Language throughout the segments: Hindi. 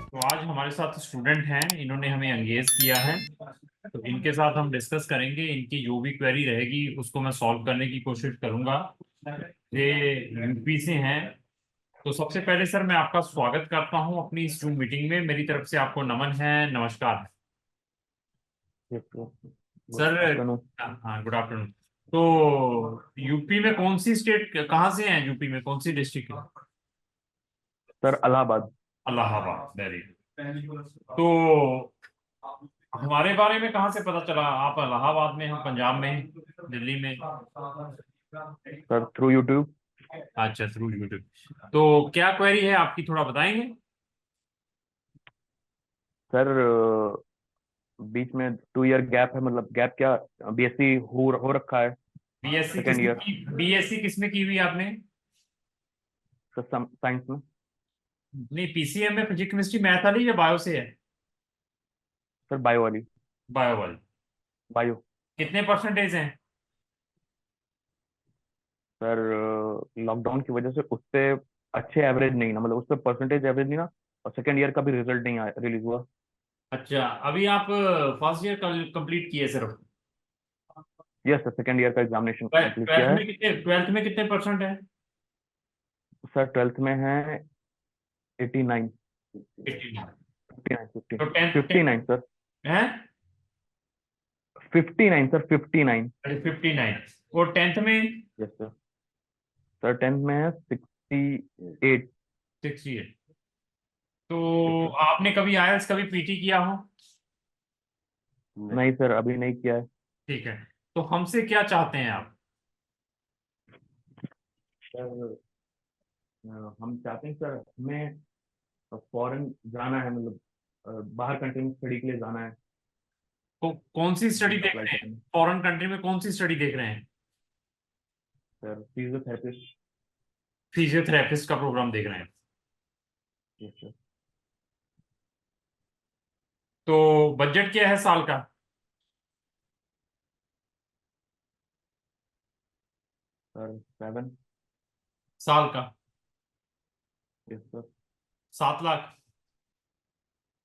तो आज हमारे साथ स्टूडेंट हैं, इन्होंने हमें एंगेज किया है। तो इनके साथ हम डिस्कस करेंगे, इनकी जो भी क्वेरी रहेगी उसको मैं सॉल्व करने की कोशिश करूंगा। ये यूपी से हैं। तो सबसे पहले सर मैं आपका स्वागत करता हूं अपनी इस जूम मीटिंग में। मेरी तरफ से आपको नमन है, नमस्कार। Good sir afternoon. हाँ, गुड आफ्टरनून। तो यूपी में कौन सी स्टेट, कहाँ से हैं यूपी में, कौन सी डिस्ट्रिक्ट है? Sir Allahabad. Allahabad, very good. तो हमारे बारे में कहाँ से पता चला? आप इलाहाबाद में, हम पंजाब में हैं, दिल्ली में। Sir through YouTube. अच्छा, थ्रू यूट्यूब। तो क्या क्वेरी है आपकी, थोड़ा बताएंगे? सर बीच में 2 ईयर गैप है, मतलब गैप क्या, बीएससी हो रखा है। बीएससी सेकेंड किसमें ईयर की, बीएससी किसमें की हुई आपने? सर साइंस में। नहीं, पीसीएम में फिजिक्स केमिस्ट्री मैथ वाली या बायो से है? सर बायो वाली। बायो वाली। बायो। कितने परसेंटेज हैं? सर लॉकडाउन की वजह से उस पे अच्छे एवरेज नहीं ना, मतलब उस पे परसेंटेज एवरेज नहीं ना। और सेकेंड ईयर का भी रिजल्ट नहीं आया, रिलीज हुआ। अच्छा, अभी आप फर्स्ट ईयर कंप्लीट किए सिर्फ? यस सर, सेकेंड ईयर का एग्जामिनेशन कंप्लीट ट्वेल्थ किया है। में कितने, ट्वेल्थ में कितने परसेंट है? सर ट्वेल्थ में है 89। 89। 59 तो 50 टेंथ, 59 सर। है? 59 सर 59। 59। और टेंथ में? Yes sir. सर टेंथ में है 68। 68। यस तो सर। आपने कभी आयल्स, कभी पीटी किया हो? नहीं सर, अभी नहीं किया है। ठीक है। तो हमसे क्या चाहते हैं आप? सर हम चाहते हैं सर, हमें फॉरेन जाना है, मतलब बाहर कंट्री में स्टडी के लिए जाना है। कौन सी स्टडी वीजा देख अप्लाई रहे हैं? करना है। फॉरेन कंट्री में कौन सी स्टडी देख रहे हैं? Sir physiotherapist. फिजियोथेरेपिस्ट का प्रोग्राम देख रहे हैं। Yes sir. तो बजट क्या है साल का? सर 7। साल का yes sir. 7 lakh.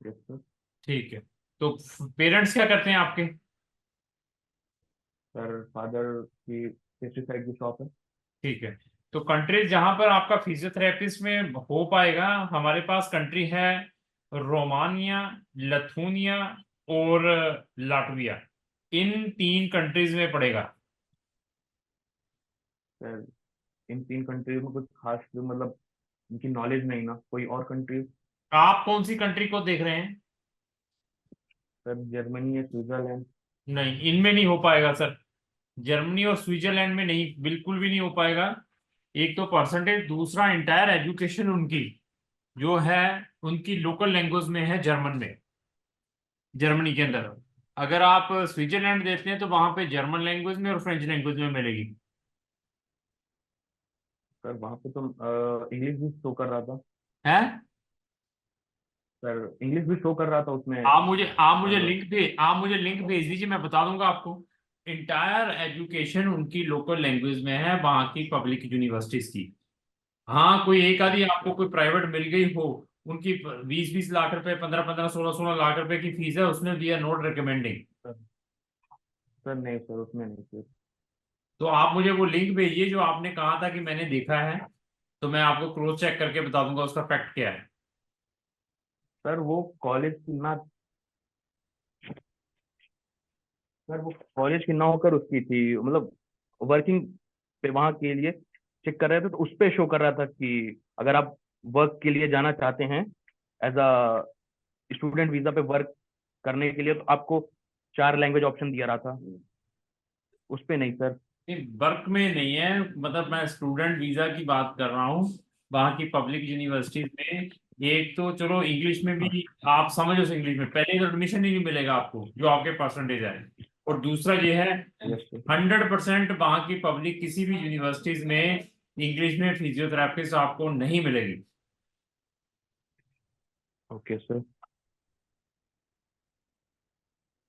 Yes sir. ठीक है। तो पेरेंट्स क्या करते हैं आपके? सर फादर की पेस्टिसाइड की शॉप है। ठीक है। तो कंट्रीज जहां पर आपका फिजियोथेरेपिस्ट में हो पाएगा, हमारे पास कंट्री है रोमानिया, लथूनिया और लाटविया। इन 3 कंट्रीज में पड़ेगा। सर इन 3 कंट्रीज में कुछ खास मतलब इनकी नॉलेज नहीं ना, कोई और कंट्री। आप कौन सी कंट्री को देख रहे हैं? सर जर्मनी है, स्विट्जरलैंड। नहीं, इनमें नहीं हो पाएगा सर। जर्मनी और स्विट्जरलैंड में नहीं, बिल्कुल भी नहीं हो पाएगा। एक तो परसेंटेज, दूसरा इंटायर एजुकेशन उनकी जो है, उनकी लोकल लैंग्वेज में है, जर्मन में, जर्मनी के अंदर। अगर आप स्विट्जरलैंड देखते हैं तो वहां पे जर्मन लैंग्वेज में और फ्रेंच लैंग्वेज में मिलेगी। सर वहाँ पे तो इंग्लिश भी शो कर रहा था। है? सर इंग्लिश भी शो कर रहा था उसमें। आप मुझे लिंक भेज दीजिए, मैं बता दूंगा आपको। इंटायर एजुकेशन उनकी लोकल लैंग्वेज में है, वहां की पब्लिक यूनिवर्सिटीज की। हाँ, कोई एक आधी आपको कोई प्राइवेट मिल गई हो, उनकी 20-20 लाख रुपए, 15-15, 16-16 लाख रुपए की फीस है, उसमें we are not recommending. Sir sir नहीं सर, उसमें नहीं सर। तो आप मुझे वो लिंक भेजिए जो आपने कहा था कि मैंने देखा है। तो मैं आपको क्रॉस चेक करके बता दूंगा उसका फैक्ट क्या है। सर वो कॉलेज की ना, सर वो कॉलेज की ना होकर उसकी थी, मतलब वर्किंग पे वहाँ के लिए चेक कर रहे थे, तो उस पे शो कर रहा था कि अगर आप वर्क के लिए जाना चाहते हैं, एज अ स्टूडेंट वीजा पे वर्क करने के लिए, तो आपको 4 लैंग्वेज ऑप्शन दिया रहा था। उस पे नहीं सर। नहीं, वर्क में नहीं है, मतलब मैं स्टूडेंट वीजा की बात कर रहा हूँ। वहाँ की पब्लिक यूनिवर्सिटीज में एक तो चलो इंग्लिश में भी आप समझ, उस इंग्लिश में पहले तो एडमिशन ही नहीं मिलेगा आपको जो आपके परसेंटेज है। और दूसरा ये है, यस सर। 100% वहाँ की पब्लिक किसी भी यूनिवर्सिटीज में इंग्लिश में फिजियोथेरेपिस्ट आपको नहीं मिलेगी। Okay sir.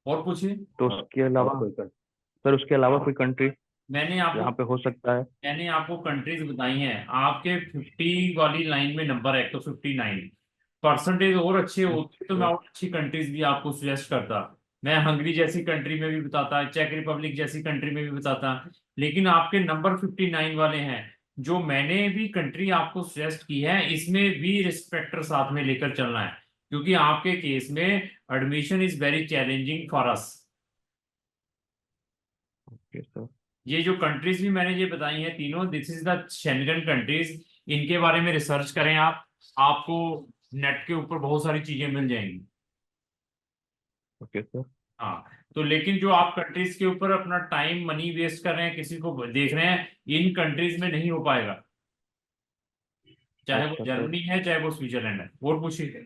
और पूछिए। तो उसके अलावा सर, उसके अलावा कोई कंट्री मैंने आपको यहाँ पे हो सकता है? मैंने आपको कंट्रीज बताई हैं, आपके 50 वाली लाइन में नंबर है, तो 59। परसेंटेज और अच्छे होते तो मैं और अच्छी कंट्रीज भी आपको सजेस्ट करता। मैं हंगरी जैसी कंट्री में भी बताता, चेक रिपब्लिक जैसी कंट्री में भी बताता, लेकिन आपके नंबर 59 वाले हैं। जो मैंने भी कंट्री आपको सजेस्ट की है इसमें भी रिस्क फैक्टर साथ में लेकर चलना है, क्योंकि आपके केस में admission is very challenging for us. Okay sir. ये जो कंट्रीज भी मैंने ये बताई हैं तीनों, this is the Schengen countries. इनके बारे में रिसर्च करें आप, आपको नेट के ऊपर बहुत सारी चीजें मिल जाएंगी। Okay sir. हाँ, तो लेकिन जो आप कंट्रीज के ऊपर अपना टाइम मनी वेस्ट कर रहे हैं, किसी को देख रहे हैं, इन कंट्रीज में नहीं हो पाएगा। चाहे वो अच्छा सर। जर्मनी है चाहे वो स्विट्जरलैंड है। और पूछिए।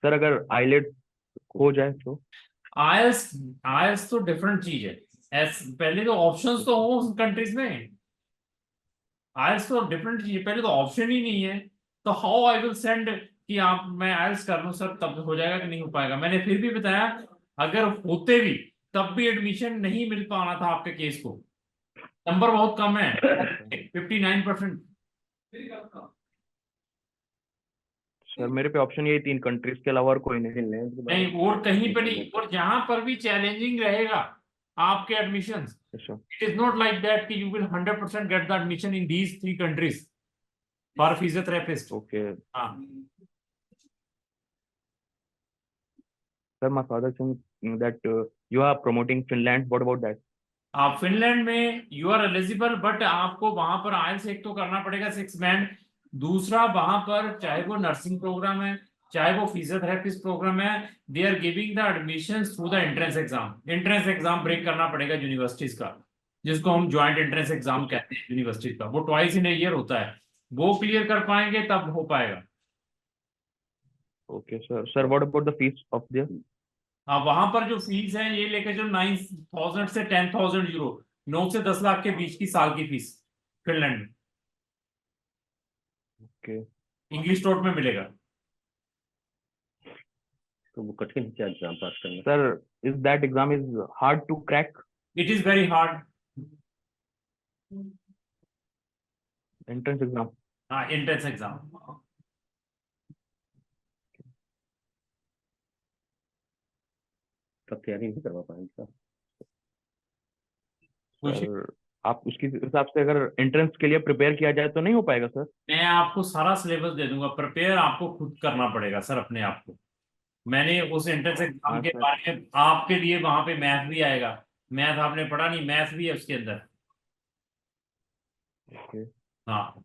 सर अगर आईलेट हो जाए तो? आयल्स, आयल्स तो डिफरेंट चीज है। पहले तो ऑप्शंस तो हो उस कंट्रीज में। आयल्स तो डिफरेंट चीज है, पहले तो ऑप्शन ही नहीं है। तो हाउ आई विल सेंड कि आप मैं आयल्स कर लूं सर, तब हो जाएगा कि नहीं हो पाएगा। मैंने फिर भी बताया, अगर होते भी तब भी एडमिशन नहीं मिल पाना था आपके केस को। नंबर बहुत कम है, 59%। सर मेरे पे ऑप्शन यही 3 कंट्रीज के अलावा और कोई नहीं। नहीं, और कहीं पे नहीं, और जहां पर भी चैलेंजिंग रहेगा आपके एडमिशन, अच्छा। It is not like that कि you will 100% get the admission in these 3 countries for physiotherapist. Okay हाँ। Sir, my father saying that you are promoting Finland. What about that? आप फिनलैंड में यू आर एलिजिबल, बट आपको वहां पर आयल्स एक तो करना पड़ेगा 6 बैंड। दूसरा, वहां पर चाहे वो नर्सिंग प्रोग्राम है चाहे वो फिजियोथेरेपिस्ट प्रोग्राम है, they are giving the admission through the entrance exam. Entrance exam break करना पड़ेगा यूनिवर्सिटीज का, जिसको हम ज्वाइंट एंट्रेंस एग्जाम कहते हैं यूनिवर्सिटी का। वो ट्वाइस इन ईयर होता है। वो क्लियर कर पाएंगे तब हो पाएगा। Okay, sir. Sir, what about the fees of there? हाँ, वहां पर जो फीस है ये लेकर चलो 9,000 से 10,000 यूरो, 9 से 10 लाख के बीच की साल की फीस फिनलैंड में। Okay. इंग्लिश टोट में मिलेगा। तो वो कठिन है क्या एग्जाम पास करना? Sir, is that exam is hard to crack? It is very hard. Entrance exam. हाँ, एंट्रेंस एग्जाम। तब तैयारी नहीं करवा पाएंगे सर? कुछ, सर, आप उसके हिसाब से अगर एंट्रेंस के लिए प्रिपेयर किया जाए तो नहीं हो पाएगा सर? मैं आपको सारा सिलेबस दे दूंगा, प्रिपेयर आपको खुद करना पड़ेगा सर अपने आप को। मैंने उस एंट्रेंस एग्जाम हाँ के सर। बारे में आपके लिए, वहां पे मैथ भी आएगा। मैथ आपने पढ़ा नहीं, मैथ भी है उसके अंदर। Okay. हाँ।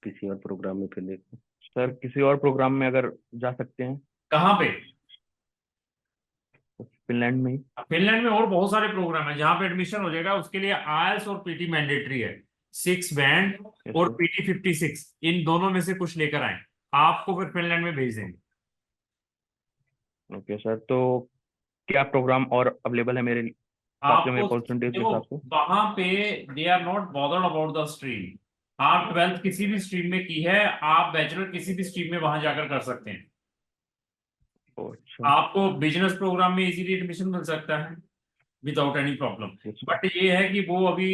किसी और प्रोग्राम में फिर देखो सर, किसी और प्रोग्राम में अगर जा सकते हैं कहाँ पे? तो फिनलैंड में ही। फिनलैंड में और बहुत सारे प्रोग्राम है जहाँ पे एडमिशन हो जाएगा। उसके लिए आयल्स और पीटी मैंडेटरी है। 6 बैंड Yes, और sir. पीटी 56, इन दोनों में से कुछ लेकर आए, आपको फिर फिनलैंड में भेज देंगे। ओके सर, तो क्या प्रोग्राम और अवेलेबल है मेरे हिसाब से, मेरे आपको परसेंटेज के देखो, हिसाब से? वहां पे they are not bothered about the stream. आप 12th किसी भी स्ट्रीम में की है, आप बैचलर किसी भी स्ट्रीम में वहां जाकर कर सकते हैं। अच्छा। आपको बिजनेस प्रोग्राम में इजीली एडमिशन मिल सकता है without any problem. Yes, sir. But ये है कि वो अभी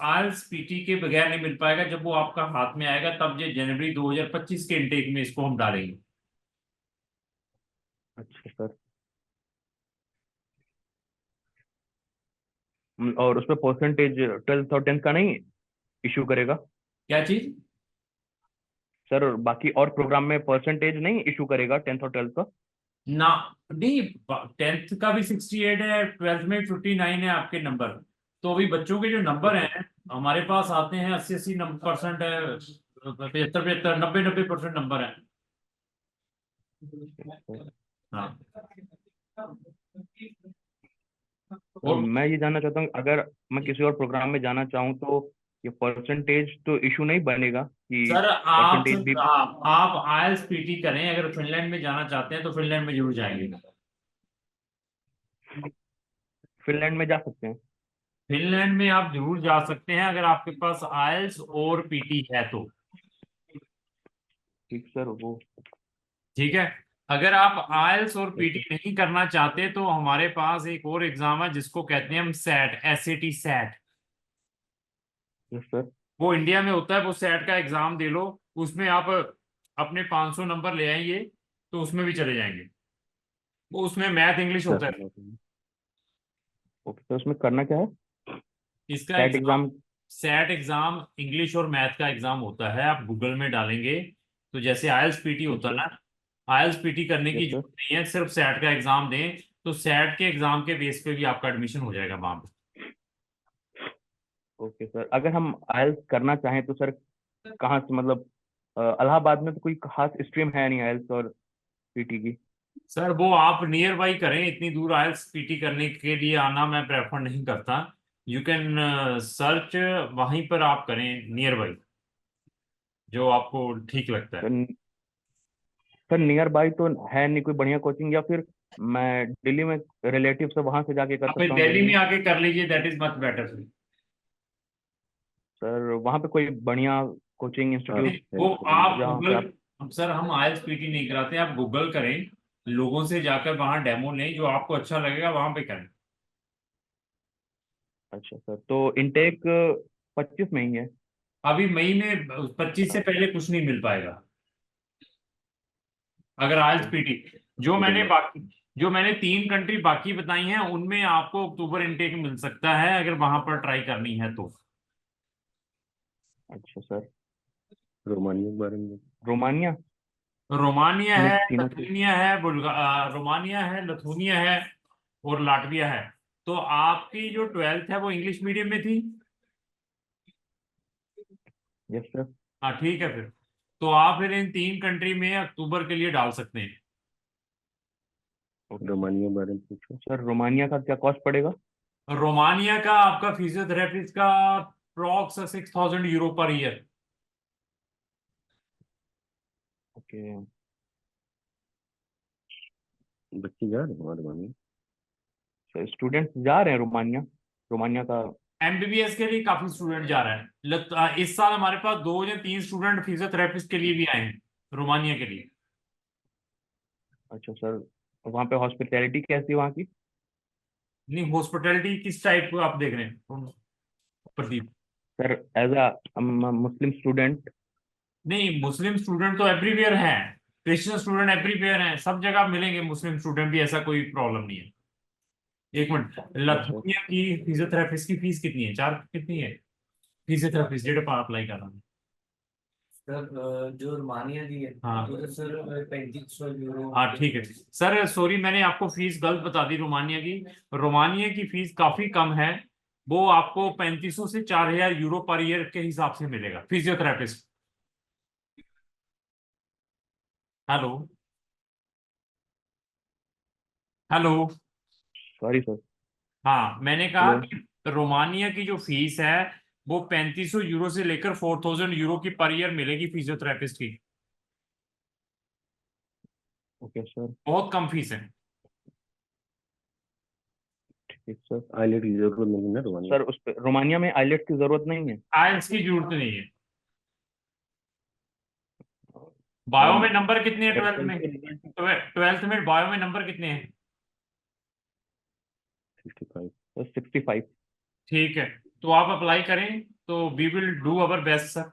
आइल्स पीटी के बगैर नहीं मिल पाएगा। जब वो आपका हाथ में आएगा तब ये जनवरी 2025 के इनटेक में इसको हम डालेंगे। अच्छा सर। और उसमें परसेंटेज 12th और 10th का नहीं इशू करेगा? क्या चीज? सर बाकी और प्रोग्राम में परसेंटेज नहीं इशू करेगा 10th और 12th का? ना, नहीं, 10th का भी 68 है, 12th में 59 है आपके नंबर। तो अभी बच्चों के जो नंबर हैं हमारे पास आते हैं 80-80% है, 75-75, 90-90% नंबर है। हाँ। सर और मैं ये जानना चाहता हूँ, अगर मैं किसी और प्रोग्राम में जाना चाहूँ तो ये परसेंटेज तो इशू नहीं बनेगा कि सर, परसेंटेज भी? आप आईएलटीएस पीटी करें, अगर फिनलैंड में जाना चाहते हैं तो फिनलैंड में जरूर जाएंगे। फिनलैंड में जा सकते हैं? फिनलैंड में आप जरूर जा सकते हैं अगर आपके पास आईएलटीएस और पीटी है तो। ठीक सर, वो ठीक है। अगर आप आईएलटीएस और yes, पीटी sir. नहीं करना चाहते तो हमारे पास एक और एग्जाम है जिसको कहते हैं हम SAT, S A T SAT. Yes, sir. वो इंडिया में होता है, वो सैट का एग्जाम दे लो। उसमें आप अपने 500 नंबर ले आएंगे तो उसमें भी चले जाएंगे। वो उसमें मैथ इंग्लिश होता है। ओके सर, उसमें करना क्या है? इसका set exam, exam? Set exam English और मैथ का एग्जाम होता है। आप गूगल में डालेंगे तो जैसे आईएल्स पीटी यस होता है सर। ना, आईएल्स पीटी करने की यस सर। जरूरत नहीं है, सिर्फ सेट का एग्जाम दें तो सेट के एग्जाम के बेस पे भी आपका एडमिशन हो जाएगा वहां पे। ओके सर, अगर हम आइएल्स करना चाहें तो सर कहाँ से, मतलब इलाहाबाद में तो कोई खास स्ट्रीम है नहीं आइएल्स और पीटी की? सर वो आप नियर बाई करें, इतनी दूर आईएल्स पीटी करने के लिए आना मैं प्रेफर नहीं करता। यू कैन सर्च, वहीं पर आप करें नियर बाई जो आपको ठीक लगता है। सर, सर नियर बाई तो है नहीं कोई बढ़िया कोचिंग, या फिर मैं दिल्ली में रिलेटिव से वहां से जाके कर आप सकता हूँ दिल्ली दिल्ली में में? आके कर लीजिए, that is much better. Sir वहां पे कोई बढ़िया कोचिंग इंस्टीट्यूट वो आप जहाँ पे आप? गूगल, सर हम आईएल्स पीटी नहीं कराते, आप गूगल करें, लोगों से जाकर वहां डेमो लें, जो आपको अच्छा लगेगा वहां पे करें। अच्छा सर, तो इनटेक 25 में ही है? अभी मई में 25 से पहले कुछ नहीं मिल पाएगा अगर आईएल्स ओके। पीटी। जो मैंने बाकी, जो मैंने 3 कंट्री बाकी बताई हैं उनमें आपको अक्टूबर इनटेक मिल सकता है अगर वहां पर ट्राई करनी है तो। अच्छा सर, रोमानिया के बारे में? रोमानिया? रोमानिया नहीं, है, तीनों से। लथुनिया है, रोमानिया है, लथुनिया है और लाटविया है। तो आपकी जो 12th है वो इंग्लिश मीडियम में थी। Yes sir. हाँ ठीक है फिर, तो आप फिर इन 3 कंट्री में अक्टूबर के लिए डाल सकते हैं। रोमानिया के बारे में पूछो सर, रोमानिया का क्या कॉस्ट पड़ेगा? रोमानिया का आपका फिजियोथेरेपिस्ट का approx 6,000 euro per year. Okay. बच्चे जा रहे हैं वहाँ रोमानिया? सर स्टूडेंट्स जा रहे हैं रोमानिया? रोमानिया का? एमबीबीएस के लिए काफी स्टूडेंट जा रहे हैं। इस साल हमारे पास 2 या 3 स्टूडेंट फिजियोथेरेपिस्ट के लिए भी आए हैं रोमानिया के लिए। अच्छा सर, वहाँ पे हॉस्पिटैलिटी कैसी है वहाँ की? नहीं, हॉस्पिटैलिटी किस टाइप को आप देख रहे हैं Pradeep? Sir as a Muslim student. नहीं, मुस्लिम स्टूडेंट तो एवरीवेयर हैं, क्रिश्चियन स्टूडेंट एवरीवेयर हैं, सब जगह मिलेंगे मुस्लिम स्टूडेंट भी, ऐसा कोई प्रॉब्लम नहीं है। एक मिनट, यस सर। लथुनिया की फिजियोथेरेपिस्ट की फीस कितनी है, चार कितनी है फिजियोथेरेपिस्ट जेड पर अप्लाई कर रहा हूँ? सर जो रोमानिया की है हाँ वो तो सर 3500 यूरो। हाँ ठीक है सर, सॉरी मैंने आपको फीस गलत बता दी रोमानिया की। रोमानिया की फीस काफी कम है, वो आपको 3500 से 4,000 यूरो पर ईयर के हिसाब से मिलेगा physiotherapist. Hello, hello. Sorry sir. हाँ मैंने कहा हेलो। कि रोमानिया की जो फीस है वो 3500 यूरो से लेकर 4,000 यूरो की पर ईयर मिलेगी फिजियोथेरेपिस्ट की। Okay sir. बहुत कम फीस है। ठीक सर, आईलेट की जरूरत नहीं है ना रोमानिया सर? उस पे रोमानिया में आईलेट की जरूरत नहीं है? आइल्स की जरूरत नहीं है। बायो हम में नंबर कितने हैं ट्वेल्थ में? SSLC result. ट्वेल्थ में बायो में नंबर कितने हैं? 65। 65। ठीक है, तो आप अप्लाई करें, तो we will do our best sir.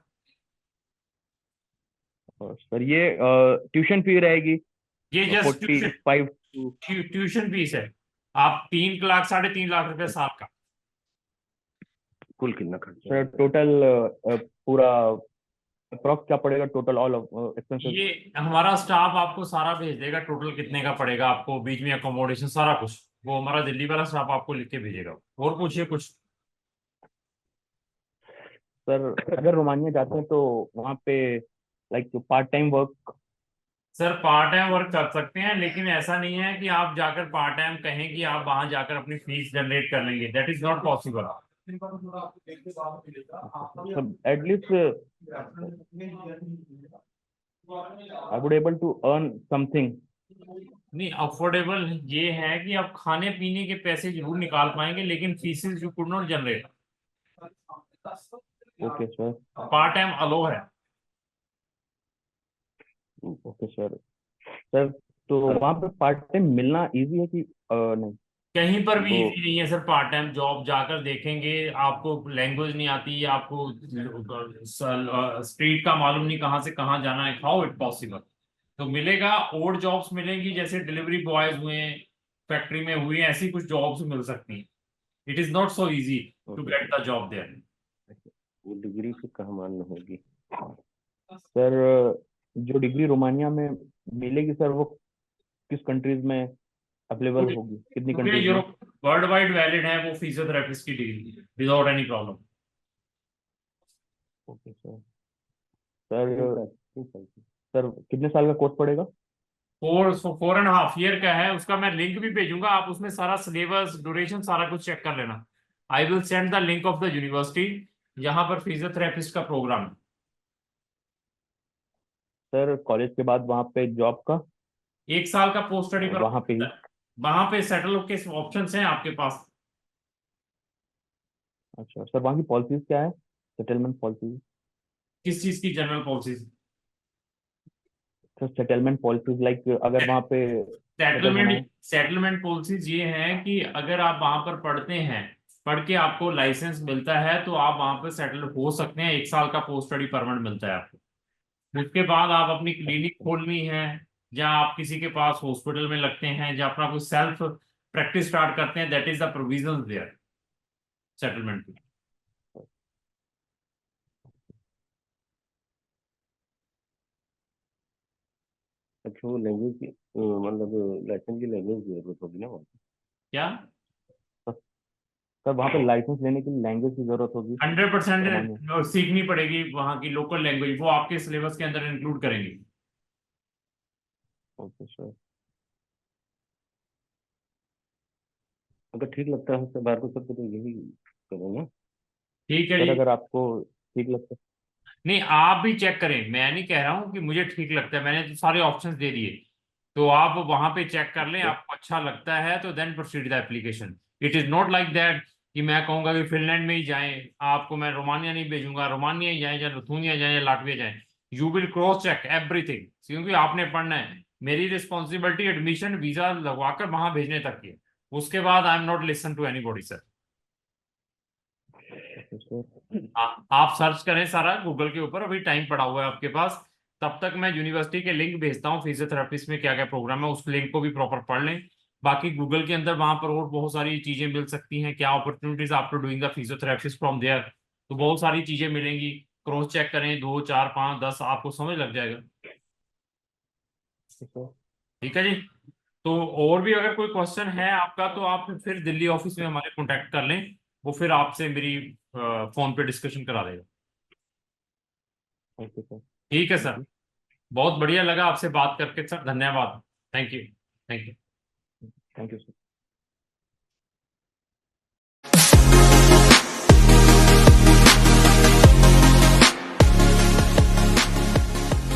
Sir ये ट्यूशन फी रहेगी ये जस्ट 45 टू? ट्यूशन फीस है। आप 3 लाख 3.5 लाख रुपए साल का। कुल कितना खर्चा सर टोटल? पूरा अप्रॉक्स क्या पड़ेगा टोटल ऑल एक्सपेंसेस? ये हमारा स्टाफ आपको सारा भेज देगा, टोटल कितने का पड़ेगा आपको, बीच में अकोमोडेशन सारा कुछ, वो हमारा दिल्ली वाला स्टाफ आपको लिख के भेजेगा। और पूछिए कुछ। सर अगर रोमानिया जाते हैं तो वहाँ पे like part time work? Sir part time work कर सकते हैं, लेकिन ऐसा नहीं है कि आप जाकर पार्ट टाइम कहें कि आप वहां जाकर अपनी फीस जनरेट कर लेंगे, that is not possible. At least I would able to earn something. नहीं, अफोर्डेबल ये है कि आप खाने पीने के पैसे जरूर निकाल पाएंगे, लेकिन fees you could not generate. Okay sir. Part time allow है। Okay sir. सर तो वहाँ पे पार्ट टाइम मिलना इजी है कि नहीं? कहीं पर भी तो इजी नहीं है सर। पार्ट टाइम जॉब जाकर देखेंगे, आपको लैंग्वेज नहीं आती, आपको स्ट्रीट का मालूम नहीं कहाँ से कहाँ जाना है, हाउ इट पॉसिबल। तो मिलेगा, और जॉब्स मिलेंगी, जैसे डिलीवरी बॉयज हुए, फैक्ट्री में हुई, ऐसी कुछ जॉब्स मिल सकती हैं। It is not so easy to okay get the job there. वो डिग्री फिर कहाँ मान्य होगी सर? जो डिग्री रोमानिया में मिलेगी सर, वो किस कंट्रीज में अवेलेबल होगी, कितनी क्योंकि कंट्रीज में? यूरोप वर्ल्ड वाइड वैलिड है वो फिजियोथेरेपिस्ट की degree, without any problem. Okay sir. Sir sir कितने साल का कोर्स पड़ेगा? 4.5 ईयर का है उसका। मैं लिंक भी भेजूंगा, आप उसमें सारा सिलेबस, ड्यूरेशन, सारा कुछ चेक कर लेना। I will send the link of the university जहां पर फिजियोथेरेपिस्ट का प्रोग्राम है। सर कॉलेज के बाद वहाँ पे जॉब का? 1 साल का पोस्ट स्टडी पर वहाँ पे ही? वहां पे सेटल के ऑप्शन हैं आपके पास। अच्छा सर, वहाँ की पॉलिसीज क्या है, सेटलमेंट पॉलिसीज? किस चीज की general policies? Sir settlement policies like अगर वहाँ पे सेटल होना सेटलमेंट है। सेटलमेंट पॉलिसीज ये हैं कि अगर आप वहां पर पढ़ते हैं, पढ़ के आपको लाइसेंस मिलता है, तो आप वहां पर सेटल हो सकते हैं। 1 साल का पोस्ट स्टडी परमिट मिलता है आपको। उसके बाद आप अपनी क्लिनिक खोलनी है, या आप किसी के पास हॉस्पिटल में लगते हैं, या अपना कोई सेल्फ प्रैक्टिस स्टार्ट करते हैं, that is the provision there settlement की। अच्छा वो लैंग्वेज की मतलब लाइसेंस की लैंग्वेज की जरूरत होगी ना वहाँ पे? क्या? सर वहाँ पे लाइसेंस लेने के लिए लैंग्वेज की जरूरत होगी रोमानिया? 100% सीखनी पड़ेगी वहाँ की लोकल लैंग्वेज, वो आपके सिलेबस के अंदर इंक्लूड करेंगे। Okay sir. अगर ठीक लगता है तो भार्गव सर को तो यही करो ना। ठीक है सर जी। अगर आपको ठीक लगता है। नहीं, आप भी चेक करें, मैं नहीं कह रहा हूँ कि मुझे ठीक लगता है, मैंने तो सारे ऑप्शंस दे दिए। तो आप वहां पे चेक कर लें, सर आपको अच्छा लगता है तो then proceed the application. It is not like that कि मैं कहूंगा कि फिनलैंड में ही जाएं, आपको मैं रोमानिया नहीं भेजूंगा, रोमानिया ही जाएं, या लिथुआनिया जाएं, या लाटविया जाएं। You will cross check everything, क्योंकि आपने पढ़ना है। मेरी रिस्पॉन्सिबिलिटी एडमिशन वीजा लगवाकर वहां भेजने तक की है। उसके बाद I am not listen to anybody sir. Okay sir. आप सर्च करें सारा गूगल के ऊपर, अभी टाइम पड़ा हुआ है आपके पास। तब तक मैं यूनिवर्सिटी के लिंक भेजता हूँ, फिजियोथेरेपिस्ट में क्या क्या प्रोग्राम है, उस लिंक को भी प्रॉपर पढ़ लें। बाकी गूगल के अंदर वहां पर और बहुत सारी चीजें मिल सकती हैं, क्या opportunities after doing the physiotherapist from there. तो बहुत सारी चीजें मिलेंगी। क्रॉस चेक करें, 2 4 5 10, आपको समझ लग जाएगा। सर ठीक है जी। तो और भी अगर कोई क्वेश्चन है आपका, तो आप फिर दिल्ली ऑफिस में हमारे कांटेक्ट कर लें। वो फिर आपसे मेरी फोन पे डिस्कशन करा देगा। Okay sir. ठीक है थैंक सर। यू। बहुत बढ़िया लगा आपसे बात करके सर, धन्यवाद। Thank you. Thank you. Thank you sir.